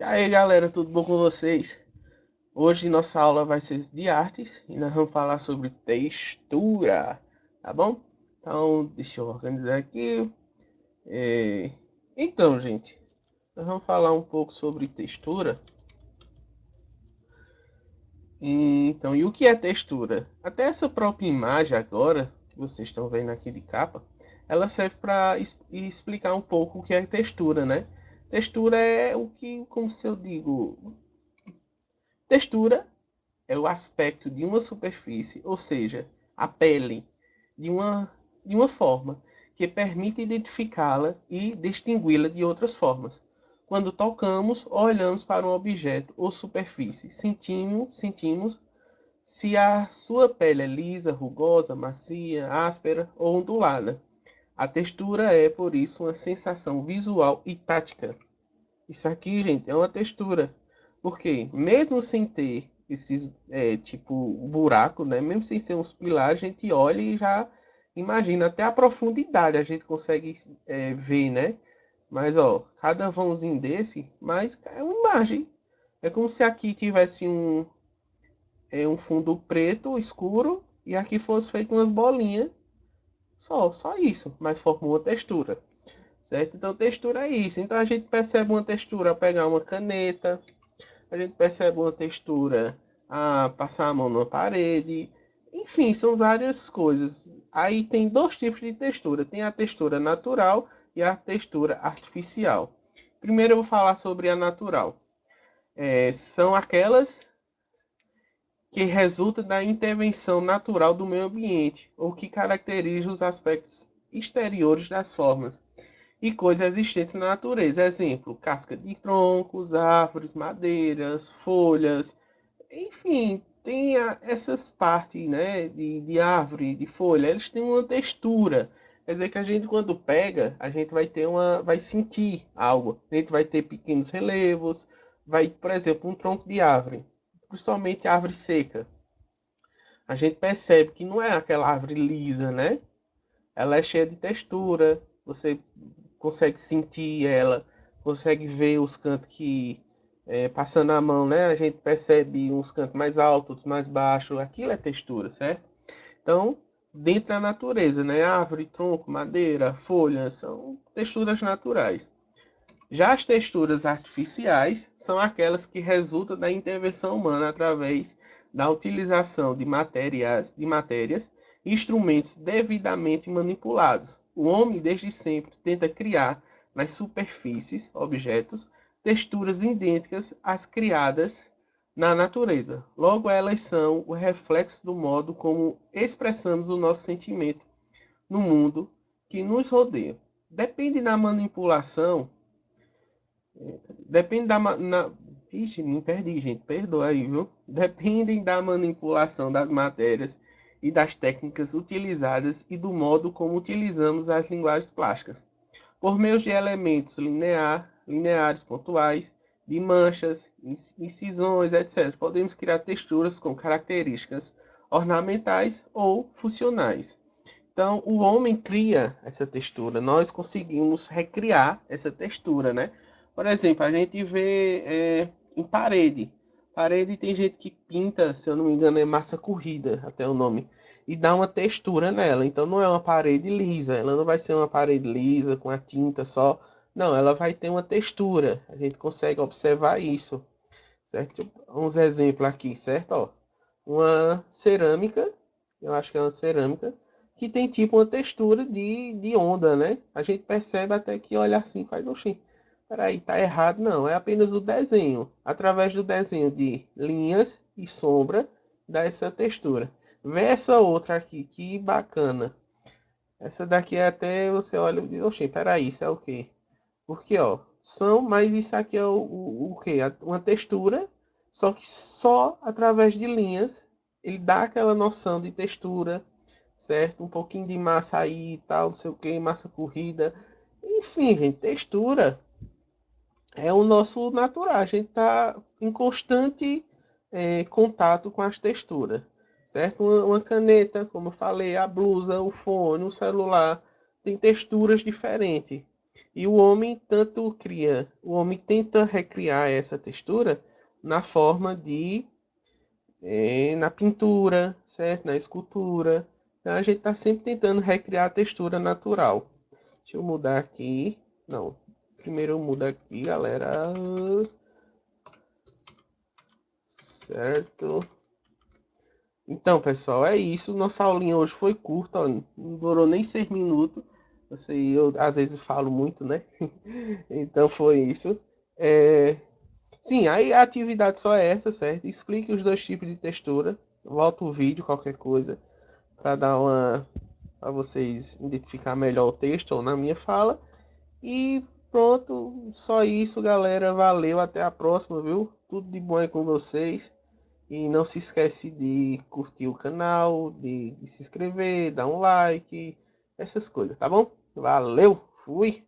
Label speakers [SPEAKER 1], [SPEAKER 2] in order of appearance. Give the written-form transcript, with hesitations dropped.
[SPEAKER 1] E aí galera, tudo bom com vocês? Hoje nossa aula vai ser de artes e nós vamos falar sobre textura, tá bom? Então, deixa eu organizar aqui. É, Então, gente, nós vamos falar um pouco sobre textura. Então, e o que é textura? Até essa própria imagem agora, que vocês estão vendo aqui de capa, ela serve para explicar um pouco o que é textura, né? Textura é o que, como se eu digo, textura é o aspecto de uma superfície, ou seja, a pele, de uma forma que permite identificá-la e distingui-la de outras formas. Quando tocamos ou olhamos para um objeto ou superfície, sentimos se a sua pele é lisa, rugosa, macia, áspera ou ondulada. A textura é, por isso, uma sensação visual e tática. Isso aqui, gente, é uma textura. Porque mesmo sem ter esses, tipo, buraco, né? Mesmo sem ser uns pilares, a gente olha e já imagina. Até a profundidade a gente consegue ver, né? Mas, ó, cada vãozinho desse, mas é uma imagem. É como se aqui tivesse um fundo preto, escuro, e aqui fosse feito umas bolinhas. Só isso. Mas forma uma textura. Certo? Então, textura é isso. Então, a gente percebe uma textura ao pegar uma caneta, a gente percebe uma textura a passar a mão numa parede. Enfim, são várias coisas. Aí tem dois tipos de textura. Tem a textura natural e a textura artificial. Primeiro eu vou falar sobre a natural. São aquelas que resultam da intervenção natural do meio ambiente, ou que caracterizam os aspectos exteriores das formas e coisas existentes na natureza. Exemplo, casca de troncos, árvores, madeiras, folhas, enfim, tem essas partes, né, de árvore, de folha, eles têm uma textura. Quer dizer que a gente quando pega, a gente vai sentir algo. A gente vai ter pequenos relevos, vai, por exemplo, um tronco de árvore, principalmente árvore seca. A gente percebe que não é aquela árvore lisa, né? Ela é cheia de textura, você consegue sentir ela, consegue ver os cantos que, passando a mão, né? A gente percebe uns cantos mais altos, outros mais baixos, aquilo é textura, certo? Então, dentro da natureza, né? Árvore, tronco, madeira, folhas, são texturas naturais. Já as texturas artificiais são aquelas que resultam da intervenção humana através da utilização de matérias e instrumentos devidamente manipulados. O homem, desde sempre, tenta criar nas superfícies, objetos, texturas idênticas às criadas na natureza. Logo, elas são o reflexo do modo como expressamos o nosso sentimento no mundo que nos rodeia. Depende da manipulação. Depende da. Ixi, me perdi, gente. Perdoa aí, viu? Dependem da manipulação das matérias e das técnicas utilizadas e do modo como utilizamos as linguagens plásticas. Por meio de elementos lineares pontuais, de manchas, incisões, etc., podemos criar texturas com características ornamentais ou funcionais. Então, o homem cria essa textura, nós conseguimos recriar essa textura, né? Por exemplo, a gente vê em parede. Parede tem gente que pinta, se eu não me engano, é massa corrida, até o nome, e dá uma textura nela. Então, não é uma parede lisa, ela não vai ser uma parede lisa com a tinta só. Não, ela vai ter uma textura. A gente consegue observar isso, certo? Uns exemplos aqui, certo? Ó, uma cerâmica, eu acho que é uma cerâmica, que tem tipo uma textura de onda, né? A gente percebe até que olha assim, faz oxi. Peraí, tá errado. Não, é apenas o desenho. Através do desenho de linhas e sombra, dá essa textura. Vê essa outra aqui, que bacana. Essa daqui é até você olha e diz, oxi, peraí, isso é o quê? Porque, ó, mas isso aqui é o quê? Uma textura, só que só através de linhas ele dá aquela noção de textura, certo? Um pouquinho de massa aí e tal, não sei o que, massa corrida. Enfim, gente, textura é o nosso natural. A gente está em constante contato com as texturas, certo? Uma caneta, como eu falei, a blusa, o fone, o celular, tem texturas diferentes. E o homem o homem tenta recriar essa textura na forma de, na pintura, certo? Na escultura. Então a gente está sempre tentando recriar a textura natural. Deixa eu mudar aqui. Não. Primeiro eu mudo aqui, galera. Certo. Então, pessoal, é isso. Nossa aulinha hoje foi curta, ó, não durou nem 6 minutos. Eu às vezes falo muito, né? Então foi isso. É... Sim, aí a atividade só é essa, certo? Explique os dois tipos de textura. Volta o vídeo, qualquer coisa, para dar uma, para vocês identificar melhor o texto ou na minha fala. E pronto, só isso, galera. Valeu, até a próxima, viu? Tudo de bom aí com vocês. E não se esquece de curtir o canal, de se inscrever, dar um like, essas coisas, tá bom? Valeu, fui!